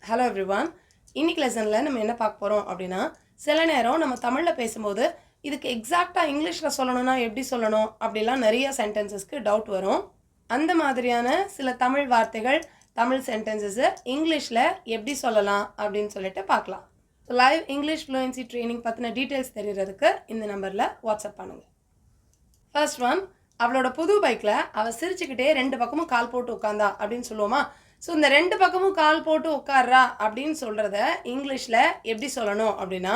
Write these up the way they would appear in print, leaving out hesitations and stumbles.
Hello everyone. இன்னைக்கு லெசன்ல நம்ம என்ன பார்க்க போறோம் அப்படினா சில நேரம் நம்ம தமிழ்ல பேசும்போது இதுக்கு எக்ஸாக்ட்டா இங்கிலீஷ்ல சொல்லணும்னா எப்படி சொல்லணும் அப்படிலாம் நிறைய சென்டென்சஸ்க்கு டவுட் வரும். அந்த மாதிரியான சில தமிழ் வார்த்தைகள் தமிழ் சென்டென்சஸ் இங்கிலீஷ்ல எப்படி சொல்லலாம் அப்படினு சொல்லிட்டு பார்க்கலாம். லைவ் இங்கிலீஷ் fluency ட்ரெய்னிங் பத்தின டீடைல்ஸ் தெரியறதுக்கு இந்த நம்பர்ல வாட்ஸ்அப் பண்ணுங்க. ஃபர்ஸ்ட் ஒன், அவளோட புது பைக்ல அவ சிரிச்சுக்கிட்டே ரெண்டு பக்கமும் கால் போட்டு உட்கார்ந்தா அப்படினு சொல்லுவோமா? ஸோ இந்த ரெண்டு பக்கமும் கால் போட்டு உட்கார்றா அப்படின்னு சொல்கிறத இங்கிலீஷில் எப்படி சொல்லணும் அப்படின்னா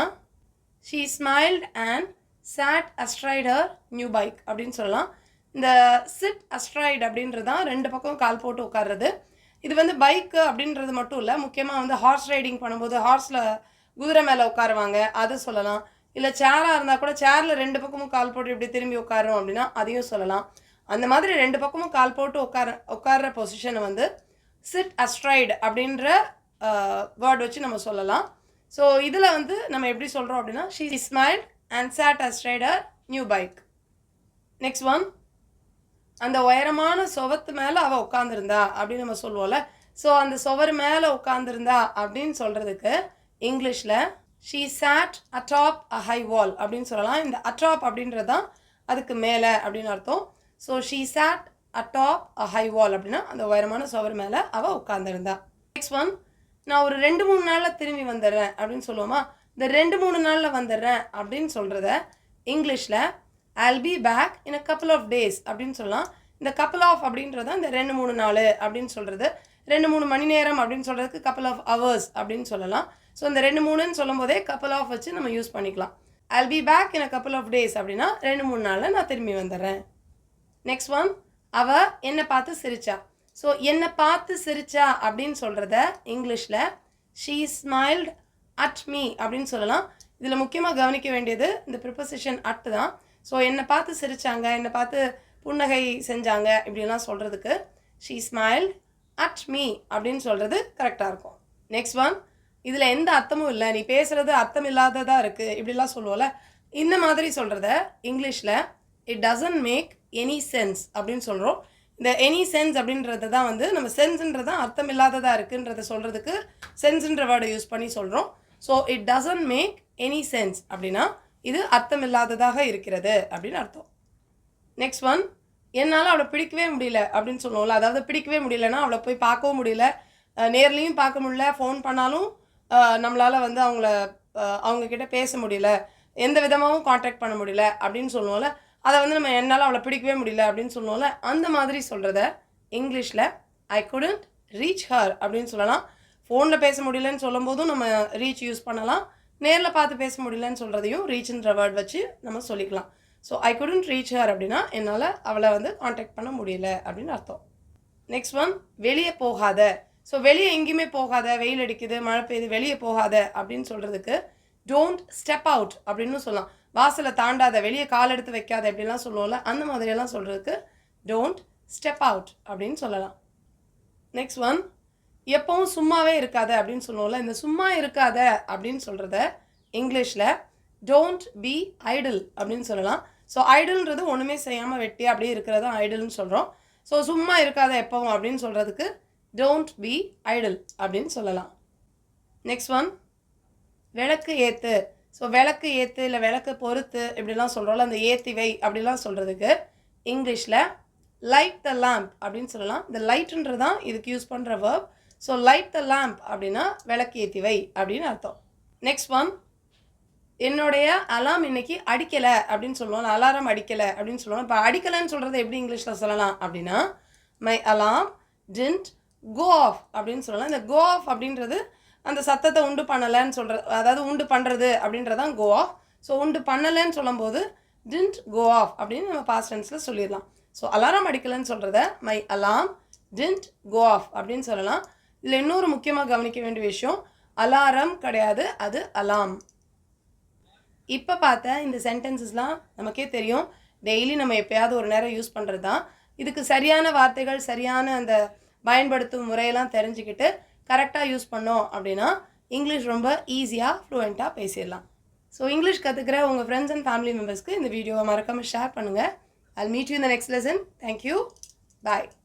she smiled and sat astride her new bike அப்படின்னு சொல்லலாம். இந்த சிட் அஸ்ட்ரைட் அப்படின்றது தான் ரெண்டு பக்கம் கால் போட்டு உட்கார்றது. இது வந்து பைக்கு அப்படின்றது மட்டும் இல்லை, முக்கியமாக ஹார்ஸ் ரைடிங் பண்ணும்போது ஹார்ஸில் குதிரை மேலே உட்காருவாங்க, அது சொல்லலாம். இல்லை சேராக இருந்தால் கூட சேரில் ரெண்டு பக்கமும் கால் போட்டு இப்படி திரும்பி உட்காரோம் அப்படின்னா அதையும் சொல்லலாம். அந்த மாதிரி ரெண்டு பக்கமும் கால் போட்டு உட்கார்ற பொசிஷனை சிட் அஸ்ட்ரைட் அப்படின்ற வேர்ட் வச்சு நம்ம சொல்லலாம். ஸோ இதில் நம்ம எப்படி சொல்கிறோம் அப்படின்னா she smiled and sat astride her new bike. Next one, அந்த உயரமான சுவத்து மேலே அவள் உட்காந்துருந்தா அப்படின்னு நம்ம சொல்லுவோம்ல. ஸோ அந்த சுவர் மேலே உட்காந்துருந்தா அப்படின்னு சொல்கிறதுக்கு இங்கிலீஷில் she sat atop a high wall அப்படின்னு சொல்லலாம். இந்த அட்டாப் அப்படின்றது தான் அதுக்கு மேலே அப்படின்னு அர்த்தம். So she sat atop a high wall அப்படின்னா அந்த உயரமான சுவர் மேலே அவள் உட்காந்துருந்தா. நெக்ஸ்ட் ஒன், நான் ஒரு 2-3 நாளில் திரும்பி வந்துடுறேன் அப்படின்னு சொல்லுவோமா? இந்த 2-3 நாளில் வந்துடுறேன் அப்படின்னு சொல்கிறத இங்கிலீஷில் I'll be back in a couple of days அப்படின்னு சொல்லலாம். இந்த couple of அப்படின்றத இந்த 2-3 நாள் அப்படின்னு சொல்கிறது, 2-3 மணி நேரம் அப்படின்னு சொல்கிறதுக்கு couple of hours அப்படின்னு சொல்லலாம். ஸோ இந்த 2-3ன்னு சொல்லும் போதே couple of வச்சு நம்ம யூஸ் பண்ணிக்கலாம். I'll be back in a couple of days அப்படின்னா 2-3 நாளில் நான் திரும்பி வந்துடுறேன். நெக்ஸ்ட் ஒன், அவ என்னை பார்த்து சிரிச்சா. ஸோ என்னை பார்த்து சிரிச்சா அப்படின்னு சொல்கிறத இங்கிலீஷில் ஷீ ஸ்மைல்ட் அட் மீ அப்படின்னு சொல்லலாம். இதில் முக்கியமாக கவனிக்க வேண்டியது இந்த ப்ரிப்போசிஷன் அட் தான். ஸோ என்னை பார்த்து சிரித்தாங்க, என்னை பார்த்து புன்னகை செஞ்சாங்க இப்படிலாம் சொல்கிறதுக்கு ஷீ ஸ்மைல்ட் அட் மீ அப்படின்னு சொல்கிறது கரெக்டாக இருக்கும். நெக்ஸ்ட் ஒன், இதில் எந்த அர்த்தமும் இல்லை, நீ பேசுகிறது அர்த்தம் இல்லாததாக இருக்குது இப்படிலாம் சொல்லுவோம்ல, இந்த மாதிரி சொல்கிறத இங்கிலீஷில் it doesn't make any sense அப்படின்னு சொல்கிறோம். இந்த எனி சென்ஸ் அப்படின்றது தான் நம்ம சென்ஸ்ன்றது தான் அர்த்தம் இல்லாததாக இருக்குன்றதை சொல்கிறதுக்கு சென்ஸ்ன்ற வேர்டை யூஸ் பண்ணி சொல்கிறோம். So it doesn't make any sense அப்படின்னா இது அர்த்தம் இல்லாததாக இருக்கிறது அப்படின்னு அர்த்தம். நெக்ஸ்ட் ஒன், என்னால் அவளை பிடிக்கவே முடியல அப்படின்னு சொல்லுவோம்ல, அதாவது பிடிக்கவே முடியலன்னா அவளை போய் பார்க்கவும் முடியல, நேர்லேயும் பார்க்க முடியல, ஃபோன் பண்ணாலும் நம்மளால் அவங்கக்கிட்ட பேச முடியல, எந்த விதமாகவும் காண்டாக்ட் பண்ண முடியல அப்படின்னு சொல்லுவோம்ல, அதை நம்ம என்னால் அவளை பிடிக்கவே முடியல அப்படின்னு சொல்லுவோம்ல, அந்த மாதிரி சொல்கிறத இங்கிலீஷில் ஐ குடன்ட் ரீச் ஹர் அப்படின்னு சொல்லலாம். ஃபோனில் பேச முடியலன்னு சொல்லும் போதும் நம்ம ரீச் யூஸ் பண்ணலாம், நேரில் பார்த்து பேச முடியலன்னு சொல்கிறதையும் ரீச்ன்ற வேர்ட் வச்சு நம்ம சொல்லிக்கலாம். So I couldn't reach her அப்படின்னா என்னால் அவளை காண்டாக்ட் பண்ண முடியல அப்படின்னு அர்த்தம். நெக்ஸ்ட் ஒன், வெளியே போகாத. ஸோ வெளியே எங்கேயுமே போகாத, வெயில் அடிக்குது, மழை பெய்யுது, வெளியே போகாத அப்படின்னு சொல்கிறதுக்கு டோன்ட் ஸ்டெப் அவுட் அப்படின்னு சொல்லலாம். வாசலை தாண்டாத, வெளியே கால் எடுத்து வைக்காத எப்படிலாம் சொல்லுவோம்ல, அந்த மாதிரியெல்லாம் சொல்கிறதுக்கு டோன்ட் ஸ்டெப் அவுட் அப்படின்னு சொல்லலாம். நெக்ஸ்ட் ஒன், எப்பவும் சும்மாவே இருக்காத அப்படின்னு சொல்லுவோம்ல, இந்த சும்மா இருக்காத அப்படின்னு சொல்கிறத இங்கிலீஷில் டோன்ட் பி ஐடில் அப்படின்னு சொல்லலாம். ஸோ ஐடில்ன்றது ஒன்றுமே செய்யாமல் வெட்டி அப்படியே இருக்கிறது ஐடில்னு சொல்கிறோம். ஸோ சும்மா இருக்காத எப்பவும் அப்படின்னு சொல்கிறதுக்கு டோன்ட் பி ஐடில் அப்படின்னு சொல்லலாம். நெக்ஸ்ட் ஒன், விளக்கு ஏற்று. ஸோ விளக்கு ஏற்று இல்லை விளக்கு பொறுத்து இப்படிலாம் சொல்கிறோம்ல, அந்த ஏற்றிவை அப்படிலாம் சொல்கிறதுக்கு இங்கிலீஷில் லைட் த லேம்ப் அப்படின்னு சொல்லலாம். இந்த லைட்டுன்றது தான் இதுக்கு யூஸ் பண்ணுற verb. So light the lamp அப்படின்னா விளக்கு ஏற்றிவை அப்படின்னு அர்த்தம். நெக்ஸ்ட் ஒன், என்னுடைய அலாம் இன்னைக்கு அடிக்கலை அப்படின்னு சொல்லுவோம், அலாரம் அடிக்கலை அப்படின்னு சொல்லுவோம். இப்போ அடிக்கலைன்னு சொல்கிறத எப்படி இங்கிலீஷில் சொல்லலாம் அப்படின்னா my alarm didn't go off அப்படின்னு சொல்லலாம். இந்த கோ ஆஃப் அப்படின்றது அந்த சத்தத்தை உண்டு பண்ணலைன்னு சொல்கிறது, அதாவது உண்டு பண்ணுறது அப்படின்றதான் கோ ஆஃப். ஸோ உண்டு பண்ணலைன்னு சொல்லும்போது டின்ட் கோ ஆஃப் அப்படின்னு நம்ம பாஸ்ட் டென்ஸில் சொல்லிடலாம். ஸோ அலாரம் அடிக்கலைன்னு சொல்கிறத my alarm didn't go off அப்படின்னு சொல்லலாம். இதில் இன்னொரு முக்கியமாக கவனிக்க வேண்டிய விஷயம், அலாரம் கிடையாது, அது அலாம். இப்போ பார்த்த இந்த சென்டென்சஸ்லாம் நமக்கே தெரியும், டெய்லி நம்ம எப்போயாவது ஒரு நேரம் யூஸ் பண்ணுறது தான். இதுக்கு சரியான வார்த்தைகள், சரியான அந்த பயன்படுத்தும் முறையெல்லாம் தெரிஞ்சுக்கிட்டு கரெக்டாக யூஸ் பண்ணோம் அப்படின்னா இங்கிலீஷ் ரொம்ப ஈஸியாக ஃப்ளூயண்ட்டாக பேசிடலாம். ஸோ இங்கிலீஷ் கற்றுக்கிற உங்கள் ஃப்ரெண்ட்ஸ் அண்ட் ஃபேமிலி மெம்பர்ஸ்க்கு இந்த வீடியோவை மறக்காமல் ஷேர் பண்ணுங்கள். I'll meet you in the next lesson. Thank you. Bye.